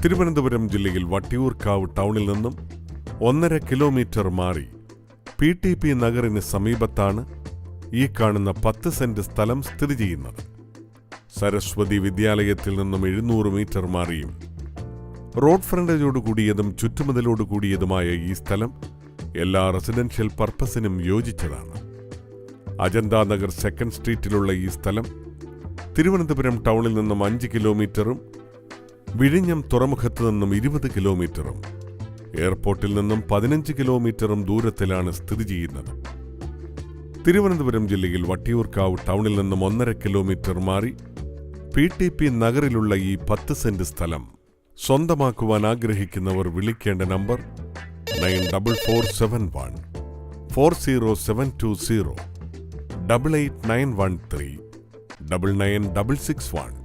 തിരുവനന്തപുരം ജില്ലയിൽ വട്ടിയൂർക്കാവ് ടൗണിൽ നിന്നും 1.5 കിലോമീറ്റർ മാറി PTP നഗറിന് സമീപത്താണ് ഈ കാണുന്ന 10 സെന്റ് സ്ഥലം സ്ഥിതി ചെയ്യുന്നത്. സരസ്വതി വിദ്യാലയത്തിൽ നിന്നും 700 മീറ്റർ മാറിയും റോഡ് ഫ്രണ്ടേജോട് കൂടിയതും ചുറ്റുമതിലോട് കൂടിയതുമായ ഈ സ്ഥലം എല്ലാ റെസിഡൻഷ്യൽ പർപ്പസിനും യോജിച്ചതാണ്. അജന്ത നഗർ 2nd സ്ട്രീറ്റിലുള്ള ഈ സ്ഥലം തിരുവനന്തപുരം ടൗണിൽ നിന്നും 5 കിലോമീറ്ററും വിഴിഞ്ഞം തുറമുഖത്ത് നിന്നും 20 കിലോമീറ്ററും എയർപോർട്ടിൽ നിന്നും 15 കിലോമീറ്ററും ദൂരത്തിലാണ് സ്ഥിതി ചെയ്യുന്നത്. തിരുവനന്തപുരം ജില്ലയിൽ വട്ടിയൂർക്കാവ് ടൗണിൽ നിന്നും 1.5 കിലോമീറ്റർ മാറി PTP നഗറിലുള്ള ഈ 10 സെന്റ് സ്ഥലം സ്വന്തമാക്കുവാൻ ആഗ്രഹിക്കുന്നവർ വിളിക്കേണ്ട നമ്പർ 9447 40720 88913 99661.